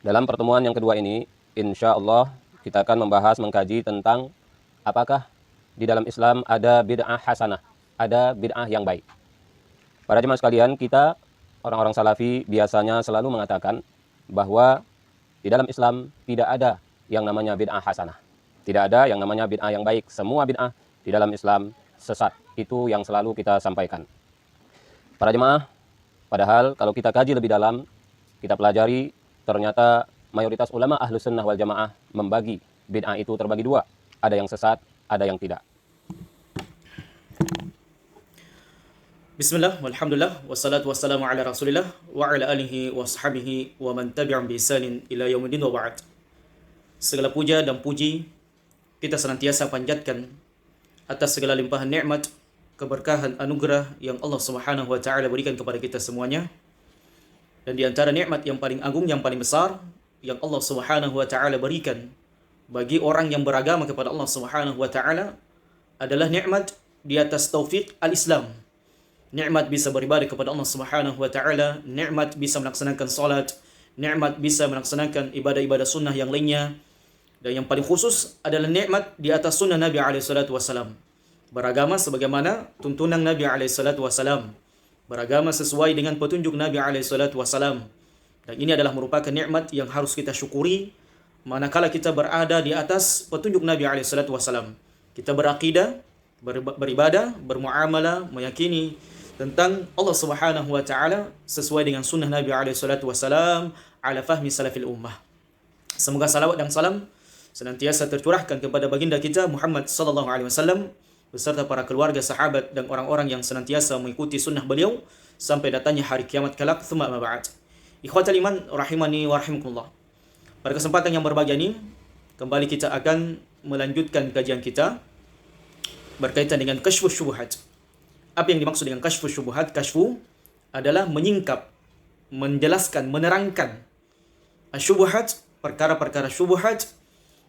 Dalam pertemuan yang kedua ini, insya Allah kita akan mengkaji tentang apakah di dalam Islam ada bid'ah hasanah, ada bid'ah yang baik. Para jemaah sekalian, kita orang-orang salafi biasanya selalu mengatakan bahwa di dalam Islam tidak ada yang namanya bid'ah hasanah. Tidak ada yang namanya bid'ah yang baik. Semua bid'ah di dalam Islam sesat. Itu yang selalu kita sampaikan. Para jemaah, padahal kalau kita kaji lebih dalam, kita pelajari ternyata mayoritas ulama Ahlus Sunnah wal Jamaah membagi bid'ah itu terbagi dua. Ada yang sesat, ada yang tidak. Bismillah, walhamdulillah, wassalatu wassalamu ala rasulillah, wa ala alihi wa sahbihi, wa man tabi'am bi ihsanin ila yaumidin wa ba'd. Segala puja dan puji kita senantiasa panjatkan atas segala limpahan nikmat, keberkahan, anugerah yang Allah Subhanahu wa taala berikan kepada kita semuanya. Dan di antara nikmat yang paling agung, yang paling besar yang Allah Subhanahu wa taala berikan bagi orang yang beragama kepada Allah Subhanahu wa taala adalah nikmat di atas taufik al-Islam. Nikmat bisa beribadah kepada Allah Subhanahu wa taala, nikmat bisa melaksanakan salat, nikmat bisa melaksanakan ibadah-ibadah sunnah yang lainnya, dan yang paling khusus adalah nikmat di atas sunnah Nabi alaihi salatu wasalam. Beragama sebagaimana tuntunan Nabi alaihi salatu wasalam. Beragama sesuai dengan petunjuk Nabi alaihi salatu wasalam. Dan ini adalah merupakan nikmat yang harus kita syukuri manakala kita berada di atas petunjuk Nabi alaihi salatu wasalam. Kita berakidah, beribadah, bermuamalah, meyakini tentang Allah Subhanahu wa taala sesuai dengan sunnah Nabi alaihi salatu wasalam ala fahmi salafil ummah. Semoga salawat dan salam senantiasa tercurahkan kepada baginda kita Muhammad sallallahu alaihi wasallam beserta para keluarga, sahabat dan orang-orang yang senantiasa mengikuti sunnah beliau sampai datangnya hari kiamat kelak. Tsumma ma ba'd. Ikhwatal iman rahimani wa rahimakumullah. Pada kesempatan yang berbahagia ini kembali kita akan melanjutkan kajian kita berkaitan dengan kasyfus syubhat. Apa yang dimaksud dengan kasyfus syubhat? Kasyfu adalah menyingkap, menjelaskan, menerangkan syubhat, perkara-perkara syubhat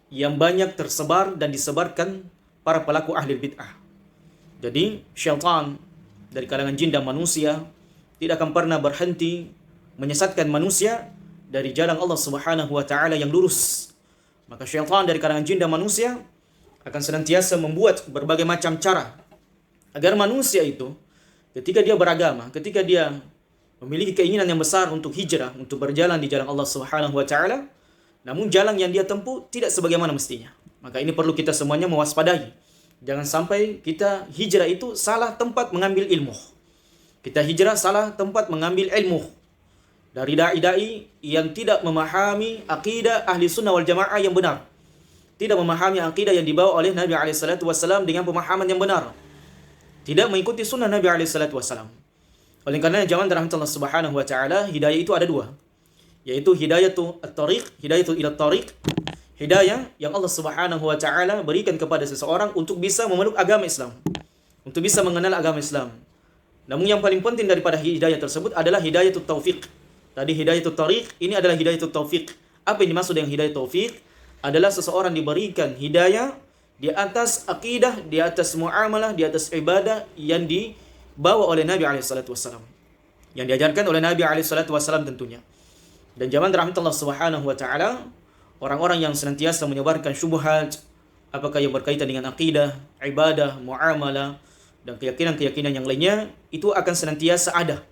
yang banyak tersebar dan disebarkan para pelaku ahli bid'ah. Jadi syaitan dari kalangan jin dan manusia tidak akan pernah berhenti menyesatkan manusia dari jalan Allah Subhanahu wa taala yang lurus. Maka syaitan dari kalangan jin dan manusia akan senantiasa membuat berbagai macam cara agar manusia itu ketika dia beragama, ketika dia memiliki keinginan yang besar untuk hijrah, untuk berjalan di jalan Allah Subhanahu wa taala, namun jalan yang dia tempuh tidak sebagaimana mestinya. Maka ini perlu kita semuanya mewaspadai. Jangan sampai kita hijrah itu salah tempat mengambil ilmu. Kita hijrah salah tempat mengambil ilmu dari dai-dai yang tidak memahami akidah ahli sunnah wal jamaah yang benar. Tidak memahami akidah yang dibawa oleh Nabi alaihi salatu wasallam dengan pemahaman yang benar. Tidak mengikuti sunnah Nabi alaihi salatu wasallam. Oleh karena zaman rahmatullah subhanahu wa ta'ala, hidayah itu ada dua. Yaitu hidayatu at-tariq, hidayatu ila at-tariq. Hidayah yang Allah Subhanahu wa taala berikan kepada seseorang untuk bisa memeluk agama Islam, untuk bisa mengenal agama Islam. Namun yang paling penting daripada hidayah tersebut adalah hidayatut taufiq. Tadi hidayatut tariq, ini adalah hidayatut taufiq. Apa yang dimaksud dengan hidayah taufiq? Adalah seseorang diberikan hidayah di atas akidah, di atas muamalah, di atas ibadah yang dibawa oleh Nabi alaihi salatu wasallam. Yang diajarkan oleh Nabi alaihi salatu wasallam tentunya. Dan zaman rahmatullah subhanahu wa taala, orang-orang yang senantiasa menyebarkan syubhat, apakah yang berkaitan dengan akidah, ibadah, muamalah, dan keyakinan-keyakinan yang lainnya, itu akan senantiasa ada.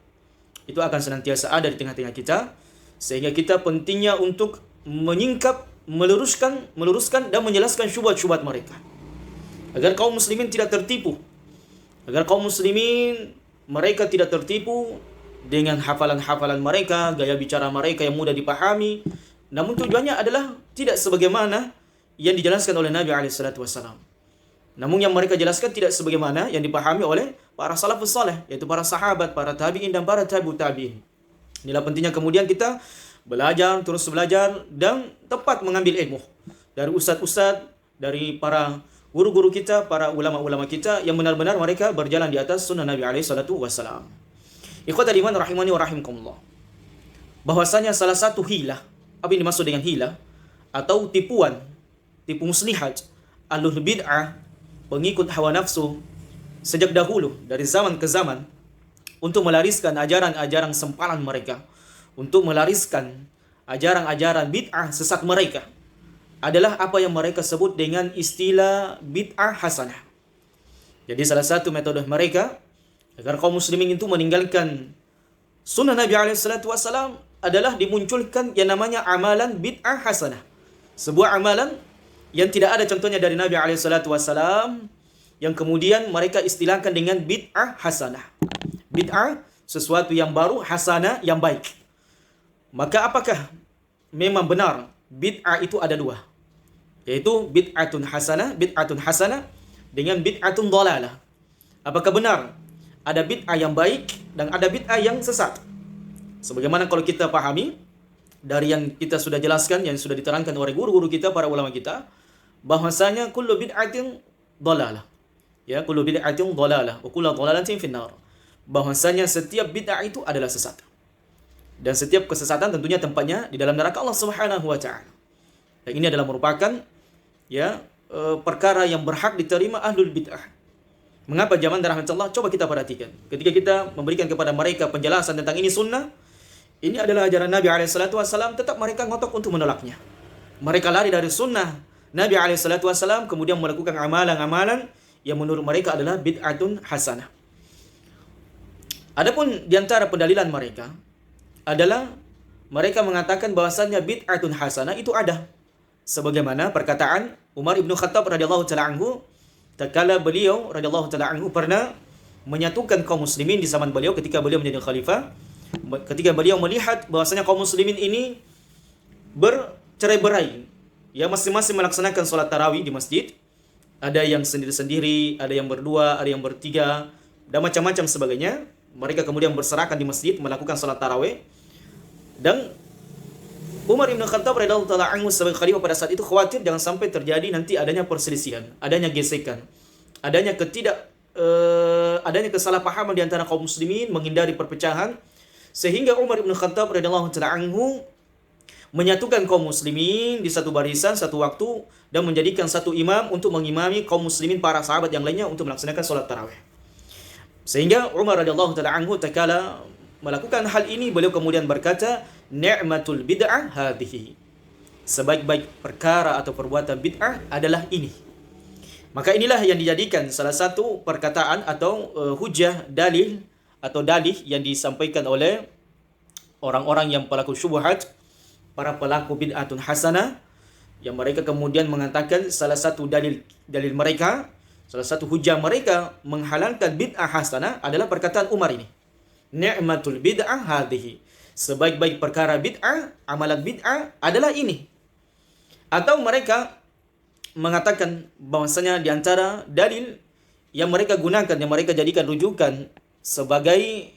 Itu akan senantiasa ada di tengah-tengah kita, sehingga kita pentingnya untuk menyingkap, meluruskan dan menjelaskan syubhat-syubhat mereka. Agar kaum muslimin tidak tertipu. Agar kaum muslimin mereka tidak tertipu dengan hafalan-hafalan mereka, gaya bicara mereka yang mudah dipahami. Namun tujuannya adalah tidak sebagaimana yang dijelaskan oleh Nabi alaihi salatu wasallam. Namun yang mereka jelaskan tidak sebagaimana yang dipahami oleh para salafus saleh, yaitu para sahabat, para tabi'in dan para tabi'ut tabi'in. Inilah pentingnya kemudian kita belajar, terus belajar dan tepat mengambil ilmu dari ustaz-ustaz, dari para guru-guru kita, para ulama-ulama kita yang benar-benar mereka berjalan di atas sunnah Nabi alaihi salatu wasallam. Ikhwatal iman rahimani wa rahimakumullah. Bahwasanya salah satu hilah, apa yang dimaksud dengan hilah atau tipuan, tipu muslihat ahlul bid'ah, pengikut hawa nafsu sejak dahulu dari zaman ke zaman untuk melariskan ajaran-ajaran sempalan mereka, untuk melariskan ajaran-ajaran bid'ah sesat mereka adalah apa yang mereka sebut dengan istilah bid'ah hasanah. Jadi salah satu metode mereka agar kaum muslimin itu meninggalkan sunnah Nabi SAW adalah dimunculkan yang namanya amalan bid'ah hasanah. Sebuah amalan yang tidak ada contohnya dari Nabi SAW, yang kemudian mereka istilahkan dengan bid'ah hasanah. Bid'ah, sesuatu yang baru, hasanah, yang baik. Maka apakah memang benar bid'ah itu ada dua? Yaitu bid'atun hasanah dengan bid'atun dhalalah. Apakah benar ada bid'ah yang baik dan ada bid'ah yang sesat? Sebagaimana kalau kita pahami dari yang kita sudah jelaskan, yang sudah diterangkan oleh guru-guru kita, para ulama kita, bahwasanya kullu bid'atin dhalalah. Ya, kullu bid'atin dhalalah wa kullu dhalalatin finnar. Bahwasanya setiap bid'ah itu adalah sesat. Dan setiap kesesatan tentunya tempatnya di dalam neraka Allah Subhanahu wa taala. Dan ini adalah merupakan perkara yang berhak diterima ahlul bid'ah. Mengapa zaman rahmatullah? Coba kita perhatikan. Ketika kita memberikan kepada mereka penjelasan tentang ini sunnah, ini adalah ajaran Nabi SAW, tetap mereka ngotot untuk menolaknya. Mereka lari dari sunnah Nabi SAW, kemudian melakukan amalan-amalan yang menurut mereka adalah bid'atun hasanah. Adapun di antara pendalilan mereka adalah mereka mengatakan bahwasannya bid'atun hasanah itu ada. Sebagaimana perkataan Umar ibn Khattab radhiyallahu taala anhu, tatkala beliau radhiyallahu taala anhu pernah menyatukan kaum muslimin di zaman beliau ketika beliau menjadi khalifah. Ketika beliau melihat bahwasanya kaum muslimin ini bercerai-berai, ya masing-masing melaksanakan sholat tarawih di masjid. Ada yang sendiri-sendiri, ada yang berdua, ada yang bertiga, dan macam-macam sebagainya. Mereka kemudian berserakan di masjid melakukan sholat tarawih. Dan Umar ibn Khattab radhiyallahu taala anhu sebagai khalifah pada saat itu khawatir jangan sampai terjadi nanti adanya perselisihan, adanya gesekan, adanya kesalahpahaman di antara kaum muslimin, menghindari perpecahan. Sehingga Umar ibn Khattab radhiyallahu taala anhu menyatukan kaum muslimin di satu barisan, satu waktu, dan menjadikan satu imam untuk mengimami kaum muslimin, para sahabat yang lainnya untuk melaksanakan sholat tarawih. Sehingga Umar radhiyallahu taala anhu tatkala melakukan hal ini, beliau kemudian berkata, ni'matul bid'ah hadhihi. Sebaik-baik perkara atau perbuatan bid'ah adalah ini. Maka inilah yang dijadikan salah satu perkataan atau hujah, dalil atau dalih yang disampaikan oleh orang-orang yang pelaku syubhat, para pelaku bid'atun hasanah, yang mereka kemudian mengatakan salah satu dalil mereka, salah satu hujah mereka menghalalkan bid'ah hasanah adalah perkataan Umar ini. Ni'matul bid'ah hadhihi. Sebaik-baik perkara bid'ah, amalan bid'ah adalah ini. Atau mereka mengatakan bahwasanya di antara dalil yang mereka gunakan, yang mereka jadikan rujukan sebagai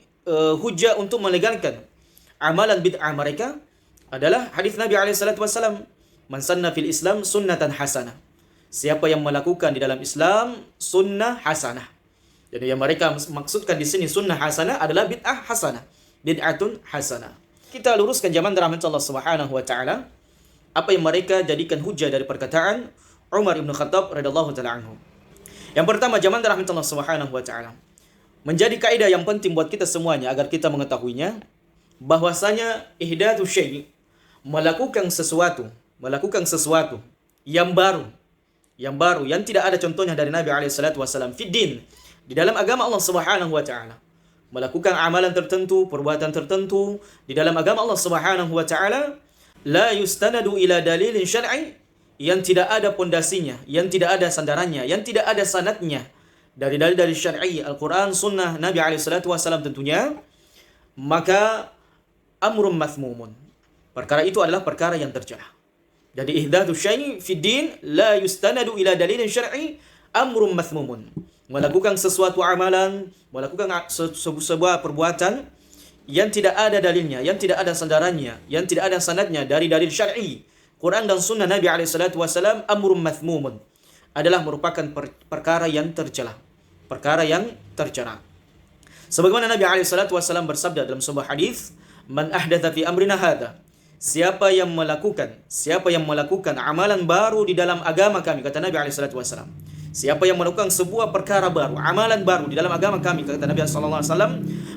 hujah untuk melegalkan amalan bid'ah mereka adalah hadis Nabi SAW, man sanna fil Islam sunnatan hasanah. Siapa yang melakukan di dalam Islam sunnah hasanah. Jadi yang mereka maksudkan di sini sunnah hasanah adalah bid'ah hasanah, bid'atun hasanah. Kita luruskan zaman rahmat Allah Subhanahu wa taala apa yang mereka jadikan hujah dari perkataan Umar ibn Khattab radhiyallahu taala anhu. Yang pertama, zaman rahmat Allah Subhanahu wa taala menjadi kaidah yang penting buat kita semuanya agar kita mengetahuinya, bahwasanya ihdatsu syai', melakukan sesuatu yang baru yang tidak ada contohnya dari Nabi SAW fiddin, di dalam agama Allah Subhanahu wa taala. Melakukan amalan tertentu, perbuatan tertentu di dalam agama Allah Subhanahu wa taala, la yustanadu ila dalilin syar'i, yang tidak ada pondasinya, yang tidak ada sandarannya, yang tidak ada sanadnya dari dalil dari syar'i, Al-Quran, Sunnah Nabi SAW tentunya, maka amrun mathmumun. Perkara itu adalah perkara yang tercela. Jadi ihdatsu syai' fi din la yustanadu ila dalilin syar'i amrun mathmumun. Melakukan sesuatu amalan, melakukan sebuah perbuatan yang tidak ada dalilnya, yang tidak ada sandarannya, yang tidak ada sanadnya dari dalil syar'i, Quran dan Sunnah Nabi SAW, amrun mathmumun, adalah merupakan perkara yang tercela. Perkara yang tercela. Sebagaimana Nabi SAW bersabda dalam sebuah hadis, man ahdatha fi amrina hadha, siapa yang melakukan amalan baru di dalam agama kami, kata Nabi SAW. Siapa yang melakukan sebuah perkara baru, amalan baru di dalam agama kami, kata Nabi SAW,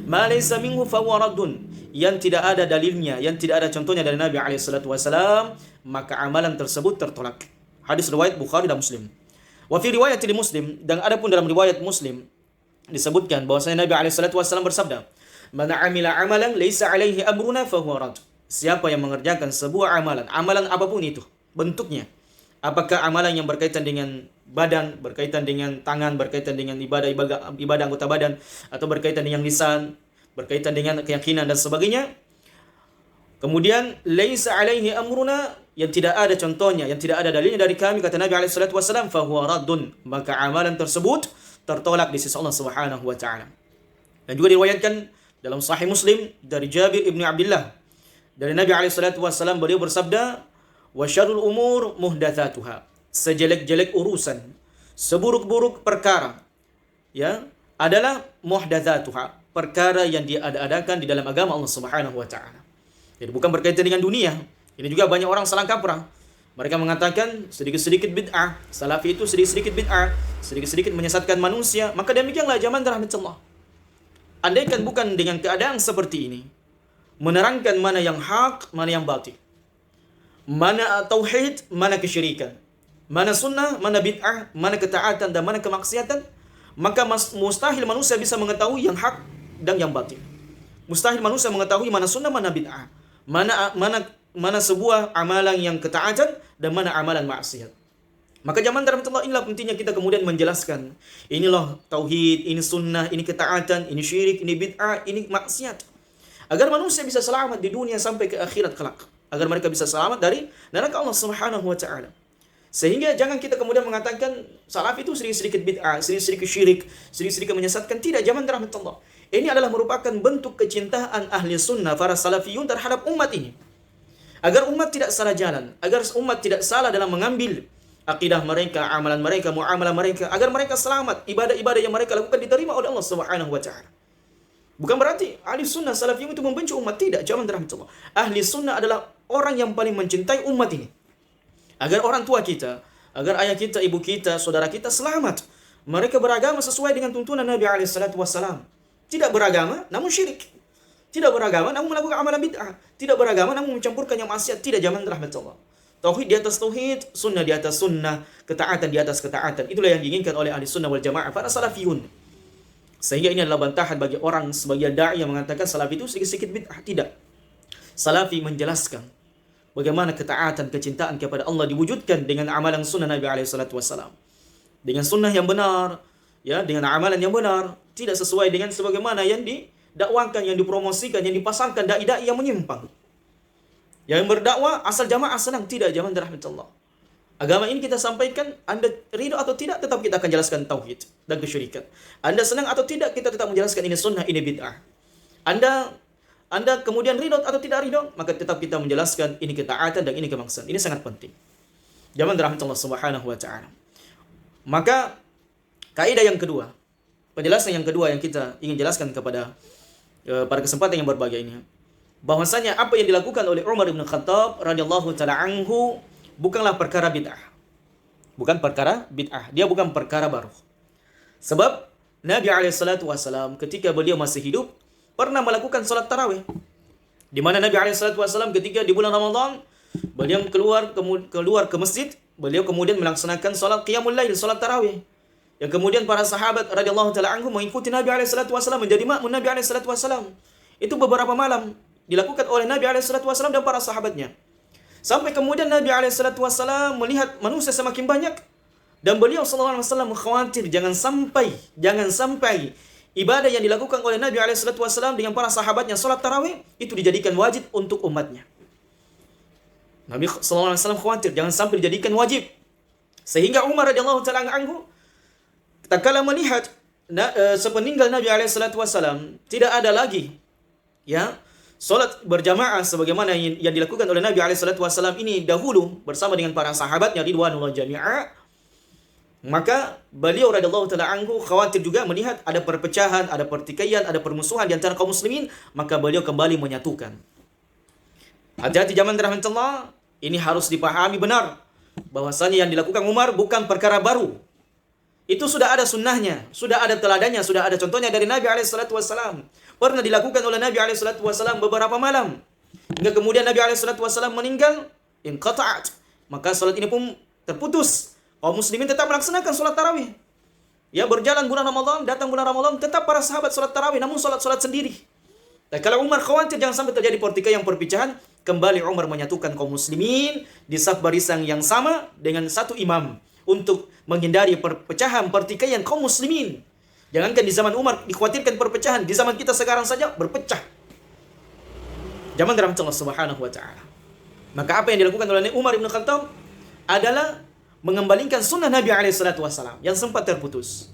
ma laysa minhu fahuwa raddun, yang tidak ada dalilnya, yang tidak ada contohnya dari Nabi SAW, maka amalan tersebut tertolak. Hadis riwayat Bukhari dan Muslim. Wa fi riwayat Muslim, dan ada pun dalam riwayat Muslim disebutkan bahwasanya Nabi SAW bersabda, "Man 'amila 'amalan laisa 'alaihi amruna fahuwa rad." Siapa yang mengerjakan sebuah amalan, amalan apapun itu bentuknya, apakah amalan yang berkaitan dengan badan, berkaitan dengan tangan, berkaitan dengan ibadah anggota badan, atau berkaitan dengan lisan, berkaitan dengan keyakinan dan sebagainya. Kemudian laisa alaihi amruna, yang tidak ada contohnya, yang tidak ada dalilnya dari kami, kata Nabi alaihi salatu wasallam, fa huwa raddun, maka amalan tersebut tertolak di sisi Allah Subhanahu wa taala. Dan juga diriwayatkan dalam Sahih Muslim dari Jabir ibnu Abdullah dari Nabi alaihi salatu wasallam, beliau bersabda, wa syarrul umur muhdatsatuha, sejelek-jelek urusan, seburuk-buruk perkara, ya, adalah muhdatsatuha, perkara yang diada-adakan di dalam agama Allah Subhanahu wa taala. Jadi bukan berkaitan dengan dunia. Ini juga banyak orang salah kaprah. Mereka mengatakan sedikit-sedikit bid'ah, salafi itu sedikit-sedikit bid'ah, sedikit-sedikit menyesatkan manusia. Maka demikianlah zaman rahmatullah. Andaikan bukan dengan keadaan seperti ini, menerangkan mana yang hak, mana yang batil, mana tauhid, mana kesyirikan, mana sunnah, mana bid'ah, mana ketaatan dan mana kemaksiatan, maka mustahil manusia bisa mengetahui yang hak dan yang batil. Mustahil manusia mengetahui mana sunnah, mana bid'ah, mana sebuah amalan yang ketaatan dan mana amalan maksiat. Maka zaman rahmatullah, inilah pentingnya kita kemudian menjelaskan, inilah tauhid, ini sunnah, ini ketaatan, ini syirik, ini bid'ah, ini maksiat, agar manusia bisa selamat di dunia sampai ke akhirat kelak, agar mereka bisa selamat dari neraka Allah Subhanahu wa taala. Sehingga jangan kita kemudian mengatakan salaf itu sedikit-sedikit bid'ah, sedikit-sedikit syirik, sedikit-sedikit menyesatkan. Tidak, zaman rahmatullah. Ini adalah merupakan bentuk kecintaan ahli sunnah, para salafiyun terhadap umat ini, agar umat tidak salah jalan, agar umat tidak salah dalam mengambil akidah mereka, amalan mereka, muamalah mereka, agar mereka selamat, ibadah-ibadah yang mereka lakukan diterima oleh Allah Subhanahu wa taala. Bukan berarti ahli sunnah salafiyun itu membenci umat, tidak, jangan rahmatullah. Ahli sunnah adalah orang yang paling mencintai umat ini, agar orang tua kita, agar ayah kita, ibu kita, saudara kita selamat. Mereka beragama sesuai dengan tuntunan Nabi alaihi salatu wassalam. Tidak beragama namun syirik, tidak beragama namun melakukan amalan bid'ah, tidak beragama namun mencampurkan yang maksiat. Tidak, zaman rahmatullah. Tauhid di atas tauhid, sunnah di atas sunnah, ketaatan di atas ketaatan. Itulah yang diinginkan oleh ahli sunnah wal jamaah, para salafiyun. Sehingga ini adalah bantahan bagi orang sebagian da'i yang mengatakan salaf itu sedikit-sedikit bid'ah. Tidak. Salafi menjelaskan bagaimana ketaatan, kecintaan kepada Allah diwujudkan dengan amalan sunnah Nabi alaihi salatu wassalam. Dengan sunnah yang benar, ya, dengan amalan yang benar, tidak sesuai dengan sebagaimana yang didakwakan, yang dipromosikan, yang dipasarkan dai-dai yang menyimpang. Yang berdakwah asal jamaah senang, tidak, zaman rahmatullah. Agama ini kita sampaikan, Anda ridho atau tidak, tetap kita akan jelaskan tauhid dan kesyirikan. Anda senang atau tidak, kita tetap menjelaskan ini sunnah, ini bid'ah. Anda kemudian ridho atau tidak ridho, maka tetap kita menjelaskan ini ketaatan dan ini kemaksiatan. Ini sangat penting. Zaman rahmatullah Subhanahu wa taala. Maka kaidah yang kedua, penjelasan yang kedua yang kita ingin jelaskan kepada pada kesempatan yang berbahagia ini, bahwasanya apa yang dilakukan oleh Umar bin Khattab radhiyallahu taala anhu bukanlah perkara bid'ah. Bukan perkara bid'ah, dia bukan perkara baru. Sebab Nabi alaihi salatu wasallam ketika beliau masih hidup pernah melakukan salat tarawih, di mana Nabi alaihi salatu wasallam ketika di bulan Ramadan beliau keluar ke masjid, beliau kemudian melaksanakan salat qiyamul lail, salat tarawih. Yang kemudian para sahabat radhiyallahu taala anhum mengikuti Nabi alaihi salatu wasallam, menjadi makmum Nabi alaihi salatu wasallam. Itu beberapa malam dilakukan oleh Nabi alaihi salatu wasallam dan para sahabatnya. Sampai kemudian Nabi alaihi salatu wasallam melihat manusia semakin banyak, dan beliau sallallahu alaihi wasallam khawatir jangan sampai ibadah yang dilakukan oleh Nabi alaihi salatu wasallam dengan para sahabatnya, salat tarawih, itu dijadikan wajib untuk umatnya. Nabi sallallahu alaihi wasallam khawatir jangan sampai dijadikan wajib. Sehingga Umar radhiyallahu taala anhu tatkala melihat sepeninggal Nabi alaihi salatu wasallam tidak ada lagi, ya, salat berjamaah sebagaimana yang dilakukan oleh Nabi alaihi salatu wasallam ini dahulu bersama dengan para sahabatnya ridwanullah jami'a, maka beliau radhiyallahu taala anhu khawatir juga melihat ada perpecahan, ada pertikaian, ada permusuhan di antara kaum muslimin, maka beliau kembali menyatukan. Hati-hati zaman rahmatullah, ini harus dipahami benar bahwasanya yang dilakukan Umar bukan perkara baru. Itu sudah ada sunnahnya, sudah ada teladannya, sudah ada contohnya dari Nabi alaihi salatu wasallam. pernah dilakukan oleh Nabi SAW beberapa malam. Hingga kemudian Nabi SAW meninggal, inqata'at. Maka salat ini pun terputus. Kaum muslimin tetap melaksanakan salat tarawih. Ya, berjalan bulan Ramadan, datang bulan Ramadan, tetap para sahabat salat tarawih, namun salat-salat sendiri. Dan kalau Umar khawatir jangan sampai terjadi pertikaian, kembali Umar menyatukan kaum muslimin di saf barisan yang sama dengan satu imam untuk menghindari perpecahan, pertikaian kaum muslimin. Jangankan di zaman Umar dikhawatirkan perpecahan, di zaman kita sekarang saja berpecah. Zaman rahmat Allah Subhanahu wa taala. Maka apa yang dilakukan oleh Umar bin Khattab adalah mengembalikan sunnah Nabi SAW yang sempat terputus.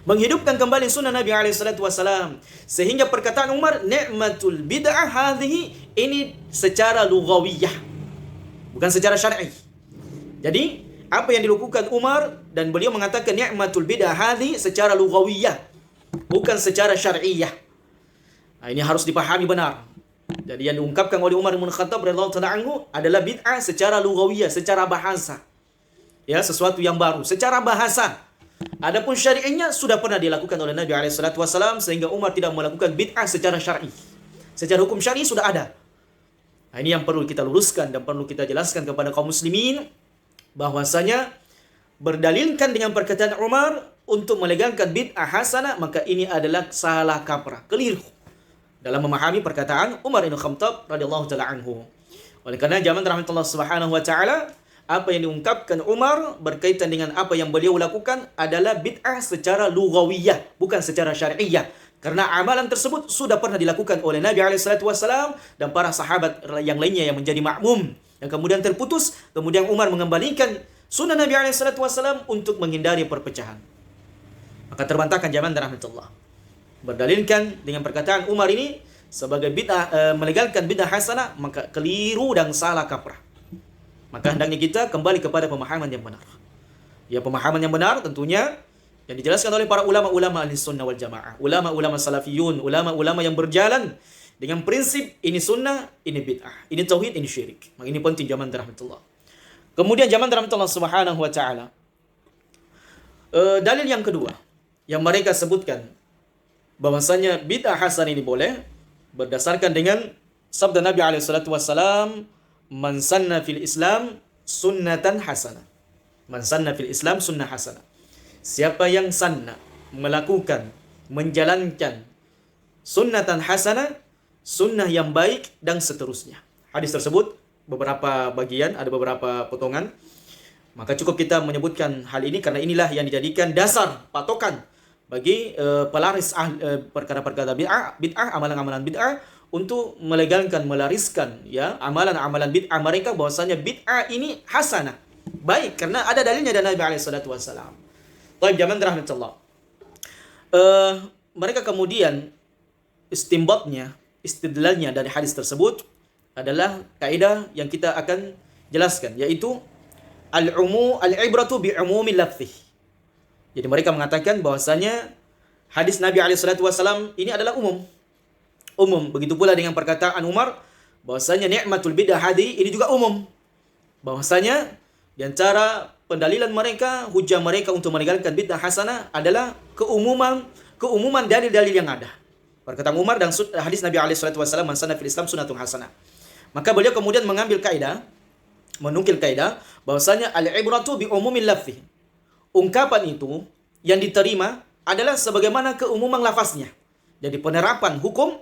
Menghidupkan kembali sunnah Nabi SAW. Sehingga perkataan Umar, ni'matul bid'ah hadhihi, ini secara lughawiyah, bukan secara syar'i. Jadi apa yang dilakukan Umar dan beliau mengatakan ni'matul bid'ah hadhihi secara lughawiyah, bukan secara syar'iyah. Nah, ini harus dipahami benar. Jadi yang diungkapkan oleh Umar bin Khattab radhiyallahu ta'ala anhu adalah bid'ah secara lughawiyah, secara bahasa. Ya, sesuatu yang baru secara bahasa. Adapun syari'nya sudah pernah dilakukan oleh Nabi SAW, sehingga Umar tidak melakukan bid'ah secara syar'i. Secara hukum syar'i sudah ada. Nah, ini yang perlu kita luruskan dan perlu kita jelaskan kepada kaum muslimin, bahwasanya berdalilkan dengan perkataan Umar untuk melegalkan bid'ah hasanah, maka ini adalah salah kaprah, keliru dalam memahami perkataan Umar bin Khattab radhiyallahu taala anhu. Oleh karena zaman rahmatullah subhanahu wa taala, apa yang diungkapkan Umar berkaitan dengan apa yang beliau lakukan adalah bid'ah secara lughawiyah, bukan secara syar'iyah. Karena amalan tersebut sudah pernah dilakukan oleh Nabi SAW dan para sahabat yang lainnya yang menjadi makmum. Yang kemudian terputus, kemudian Umar mengembalikan sunnah Nabi SAW untuk menghindari perpecahan. Maka terbantahkan zaman dan rahmatullah. Berdalilkan dengan perkataan Umar ini sebagai bid'ah, melegalkan bid'ah hasanah, maka keliru dan salah kaprah. Maka hendaknya kita kembali kepada pemahaman yang benar. Ya, pemahaman yang benar tentunya yang dijelaskan oleh para ulama-ulama Ahlus Sunnah wal Jamaah, ulama-ulama salafiyun, ulama-ulama yang berjalan dengan prinsip ini sunnah, ini bid'ah, ini tauhid, ini syirik. Maka ini penting zaman rahmatullah. Kemudian zaman rahmatullah subhanahu wa ta'ala. Dalil yang kedua yang mereka sebutkan bahwasanya bid'ah hasanah ini boleh berdasarkan dengan sabda Nabi SAW, man sanna fil Islam sunnatan hasanah. Man sanna fil Islam sunnah hasanah. Siapa yang sanna, melakukan, menjalankan sunnatan hasanah, sunnah yang baik dan seterusnya. Hadis tersebut beberapa bagian, ada beberapa potongan. Maka cukup kita menyebutkan hal ini karena inilah yang dijadikan dasar patokan bagi pelaris perkara-perkara bid'ah, amalan-amalan bid'ah, untuk melegalkan, melariskan ya amalan-amalan bid'ah mereka, bahwasanya bid'ah ini hasanah, baik, karena ada dalilnya dari Nabi SAW. Baik, zaman rahmatullah. Mereka kemudian istidlalnya dari hadis tersebut adalah kaidah yang kita akan jelaskan, yaitu al-ibratu bi'umumil lafzi. Jadi mereka mengatakan bahwasanya hadis Nabi SAW ini adalah umum. Begitu pula dengan perkataan Umar bahwasanya ni'matul bid'ah hadhi ini juga umum. Bahwasanya di antara pendalilan mereka, hujah mereka untuk melegalkan bid'ah hasanah adalah keumuman dalil-dalil yang ada. Perkataan Umar dan hadis Nabi SAW, man sanna fil Islam sunnatun hasanah. Maka beliau kemudian menukil kaidah bahwasanya al-ibratu bi umumil lafzi. Ungkapan itu yang diterima adalah sebagaimana keumuman lafaznya. Jadi penerapan hukum,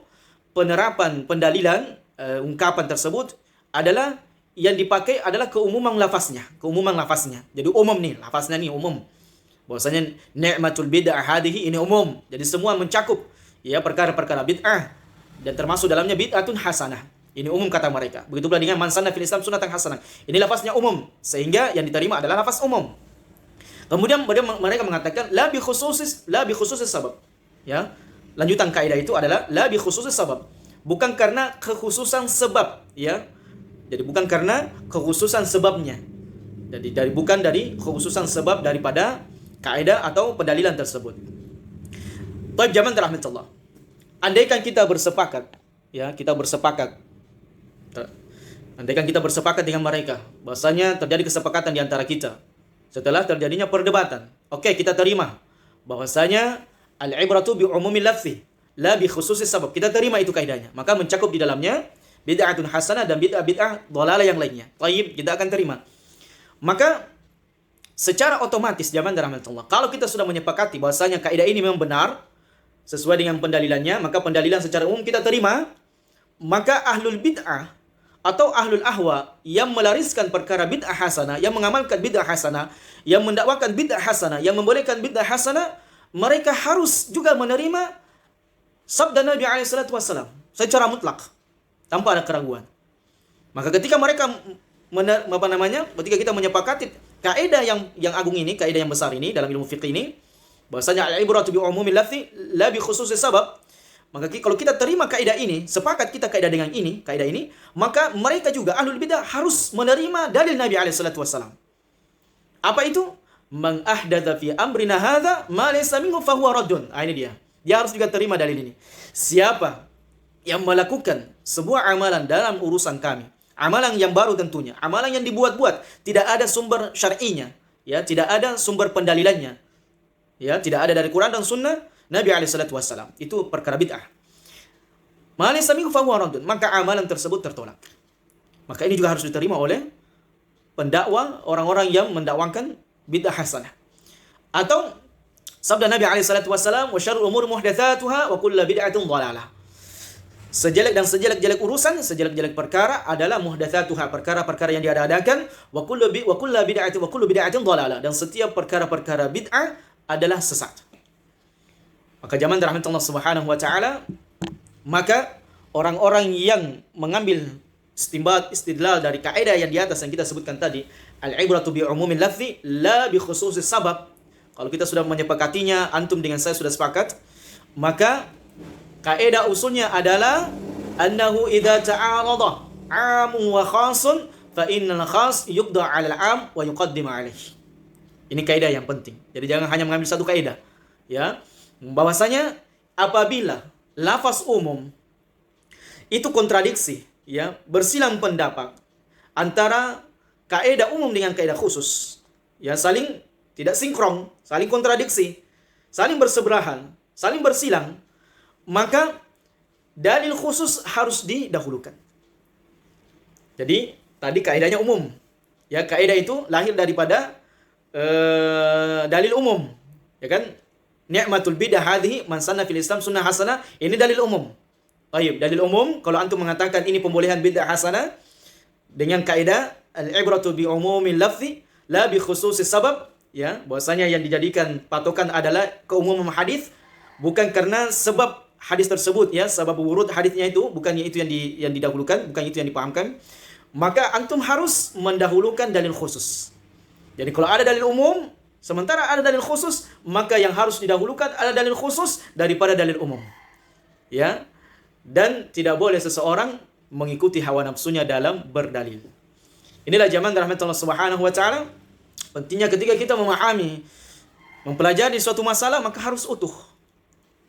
penerapan pendalilan ungkapan tersebut adalah yang dipakai adalah keumuman lafaznya. Jadi umum nih, lafaznya nih umum. Bahwasanya ni'matul bid'ah hadhihi ini umum. Jadi semua mencakup ya perkara-perkara bid'ah dan termasuk dalamnya bid'atun hasanah. Ini umum kata mereka. Begitu pula dengan man sanna fil Islam sunnatan hasanah. Ini lafaznya umum, sehingga yang diterima adalah lafaz umum. Kemudian mereka mengatakan la bi khususis sabab. Ya. Lanjutan kaidah itu adalah la bi khususis sabab. Bukan karena kekhususan sebab, ya. Jadi bukan karena kekhususan sebabnya. Jadi bukan dari kekhususan sebab daripada kaidah atau pendalilan tersebut. Baik, zaman rahmatullah. Andaikan kita bersepakat dengan mereka, bahasanya terjadi kesepakatan di antara kita setelah terjadinya perdebatan. Oke, kita terima bahwasanya al-ibratu bi umumil lafzi. la bi khususis sabab. Kita terima itu kaidahnya. Maka mencakup di dalamnya bid'atun hasanah dan bid'ah dhalalah yang lainnya. Taib, kita akan terima. Maka secara otomatis zaman rahmatullah, kalau kita sudah menyepakati bahwasanya kaidah ini memang benar sesuai dengan pendalilannya, maka pendalilan secara umum kita terima. Maka ahlul bid'ah atau ahlul ahwa yang melariskan perkara bid'ah hasanah, yang mengamalkan bid'ah hasanah, yang mendakwakan bid'ah hasanah, yang membolehkan bid'ah hasanah, mereka harus juga menerima sabda Nabi SAW secara mutlak tanpa ada keraguan. Maka ketika mereka ketika kita menyepakati kaidah yang agung ini, kaidah yang besar ini dalam ilmu fiqh ini, bahwasanya al-ibratu bi umumil lafzi la bi khususis sabab, maka kalau kita terima kaidah ini, sepakat kita kaidah dengan ini, kaidah ini, maka mereka juga ahlul bidah harus menerima dalil Nabi SAW. Apa itu? Man ahdatsa fi amrina hadza ma laysa minhu fa huwa raddun. Ini dia. Dia harus juga terima dalil ini. Siapa yang melakukan sebuah amalan dalam urusan kami, amalan yang baru tentunya, amalan yang dibuat-buat, tidak ada sumber syar'inya, ya, tidak ada sumber pendalilannya, ya, tidak ada dari Quran dan Sunnah Nabi SAW, itu perkara bid'ah. Malaysa minhu fa huwa raddun, maka amalan tersebut tertolak. Maka ini juga harus diterima oleh pendakwa, orang-orang yang mendakwakan bid'ah hasanah. Atau sabda Nabi SAW, wa syarrul umur muhdatsatuha wa kullu bid'atin dhalalah. Sejelek dan sejelek-jelek urusan, sejelek-jelek perkara adalah muhdatsatuha, perkara-perkara yang diadakan, wa kullu bid'atin dhalalah, dan setiap perkara-perkara bid'ah adalah sesat. Maka zaman rahmatullah subhanahu wa ta'ala, maka orang-orang yang mengambil istidlal dari kaidah yang di atas yang kita sebutkan tadi, al-ibratu bi umumil lafzi la bi khususis sabab. Kalau kita sudah menyepakatinya, antum dengan saya sudah sepakat, maka kaidah usulnya adalah annahu idza ta'arada 'amun wa khasun fa innal khas yuqda 'ala al-'am wa yuqaddim 'alaihi. Ini kaidah yang penting. Jadi jangan hanya mengambil satu kaidah, ya. Bahwasanya apabila lafaz umum itu kontradiksi, ya, bersilang pendapat antara kaidah umum dengan kaidah khusus, ya, saling tidak sinkron, saling kontradiksi, saling bersebelahan, saling bersilang, maka dalil khusus harus didahulukan. Jadi tadi kaidahnya umum, ya, kaidah itu lahir daripada dalil umum, ya kan? Ni'matul bidah hadhihi man sanna fil Islam sunnah hasanah, ini dalil umum. Baik, dalil umum kalau antum mengatakan ini pembolehan bidah hasanah dengan kaidah al-ibratu bi umumil lafzi la bi khususis sabab, ya, bahwasanya yang dijadikan patokan adalah keumuman hadis, bukan karena sebab hadis tersebut, ya, sebab wurud hadisnya itu bukannya itu yang didahulukan, bukan itu yang dipahamkan, maka antum harus mendahulukan dalil khusus. Jadi kalau ada dalil umum sementara ada dalil khusus, maka yang harus didahulukan adalah dalil khusus daripada dalil umum. Ya. Dan tidak boleh seseorang mengikuti hawa nafsunya dalam berdalil. Inilah zaman rahmatullah subhanahu wa ta'ala. Pentingnya ketika kita memahami, mempelajari suatu masalah, maka harus utuh.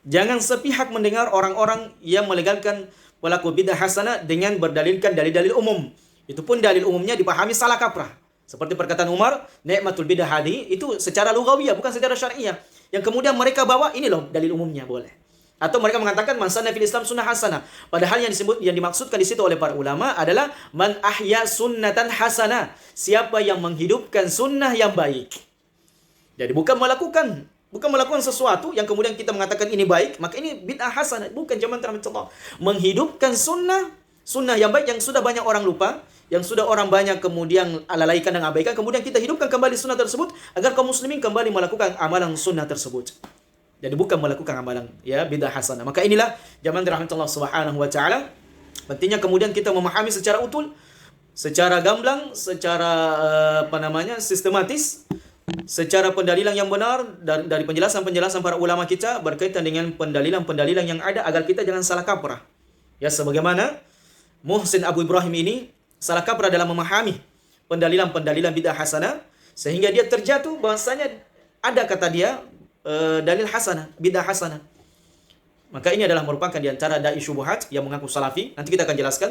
Jangan sepihak mendengar orang-orang yang melegalkan pelaku bidah hasanah dengan berdalilkan dalil-dalil umum. Itu pun dalil umumnya dipahami salah kaprah. Seperti perkataan Umar, ni'matul bidah hadhi, itu secara lugawiyah, bukan secara syariah. Yang kemudian mereka bawa, ini loh dalil umumnya, boleh. Atau mereka mengatakan man sanna fil Islam sunnah hasanah. Padahal yang dimaksudkan di situ oleh para ulama adalah man ahya sunnatan hasanah. Siapa yang menghidupkan sunnah yang baik. Jadi bukan melakukan sesuatu yang kemudian kita mengatakan ini baik, maka ini bid'ah hasanah. Bukan, zaman rahmatullah. Menghidupkan sunnah yang baik yang sudah banyak orang lupa, yang sudah orang banyak kemudian lalaikan dan abaikan, kemudian kita hidupkan kembali sunnah tersebut agar kaum muslimin kembali melakukan amalan sunnah tersebut. Jadi bukan melakukan amalan, ya, bidah hasanah. Maka inilah zaman rahmatullah subhanahu wa ta'ala. Pentingnya kemudian kita memahami secara utuh, secara gamblang, secara sistematis, secara pendalilan yang benar dari penjelasan-penjelasan para ulama kita berkaitan dengan pendalilan-pendalilan yang ada agar kita jangan salah kaprah. Ya, sebagaimana Muhsin Abu Ibrahim ini salah kaprah dalam memahami pendalilan-pendalilan bid'ah hasanah sehingga dia terjatuh bahwasanya ada kata dia dalil hasanah, bid'ah hasanah. Maka ini adalah merupakan di antara dai syubhat yang mengaku salafi. Nanti kita akan jelaskan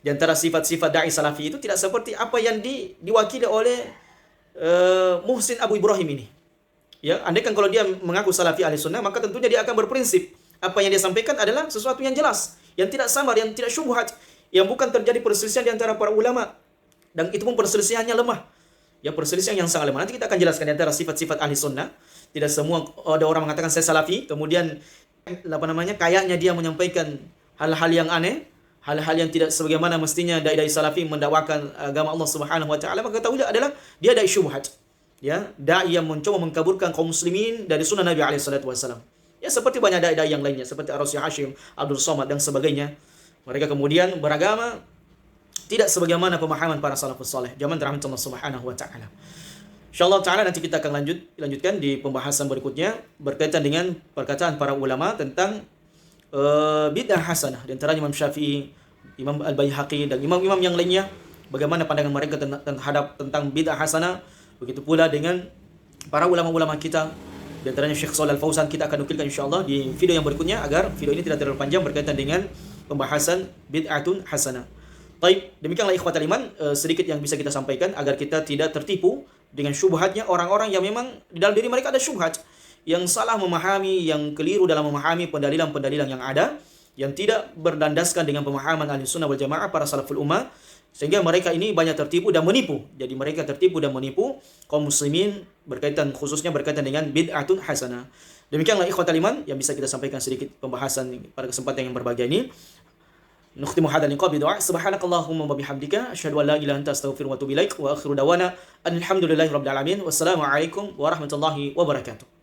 di antara sifat-sifat dai salafi itu tidak seperti apa yang diwakili oleh Muhsin Abu Ibrahim ini. Ya, andaikan kalau dia mengaku salafi ahli sunnah, maka tentunya dia akan berprinsip Apa yang dia sampaikan adalah sesuatu yang jelas, yang tidak samar, yang tidak syubhat, yang bukan terjadi perselisihan di antara para ulama. Dan itu pun perselisihannya lemah. Ya, perselisihan yang sangat lemah. Nanti kita akan jelaskan di antara sifat-sifat ahli sunnah. Tidak semua ada orang mengatakan saya salafi, kemudian kayaknya dia menyampaikan hal-hal yang aneh, hal-hal yang tidak sebagaimana mestinya dai-dai salafi mendakwakan agama Allah Subhanahu wa taala, maka ketahuilah adalah dia dai syubhat. Ya, dai yang mencoba mengkaburkan kaum muslimin dari sunnah Nabi alaihi salatu wasallam. Ya, seperti banyak dai-dai yang lainnya seperti Ar-Rasyid Hashim, Abdul Somad dan sebagainya. Mereka kemudian beragama tidak sebagaimana pemahaman para salafus saleh zaman rahmat Allah Subhanahu wa taala. Insyaallah taala nanti kita akan lanjutkan di pembahasan berikutnya berkaitan dengan perkataan para ulama tentang bid'ah hasanah, di antaranya Imam Syafi'i, Imam Al-Baihaqi dan imam-imam yang lainnya, bagaimana pandangan mereka terhadap tentang bid'ah hasanah. Begitu pula dengan para ulama-ulama kita, di antaranya Syekh Shalih Al-Fauzan. Kita akan nukilkan insyaallah di video yang berikutnya agar video ini tidak terlalu panjang berkaitan dengan pembahasan bid'atun hasanah. Baik, demikianlah ikhwatal iman sedikit yang bisa kita sampaikan agar kita tidak tertipu dengan syubhatnya orang-orang yang memang di dalam diri mereka ada syubhat, yang salah memahami, yang keliru dalam memahami pendalilan-pendalilan yang ada, yang tidak berdandaskan dengan pemahaman ahli sunnah wal jamaah para salaful ummah, sehingga mereka ini banyak tertipu dan menipu. Jadi mereka tertipu dan menipu kaum muslimin khususnya berkaitan dengan bid'atun hasanah. Demikianlah ikhwatal iman yang bisa kita sampaikan sedikit pembahasan pada kesempatan yang berbahagia ini. Nukhtimu hadzal liqa bi du'a subhanakallahumma wa bihamdika asyhadu an la ilaha illa anta astaghfiruka wa atubu ilaik wa akhiru dawana alhamdulillahi rabbil alamin wassalamu alaikum warahmatullahi wabarakatuh.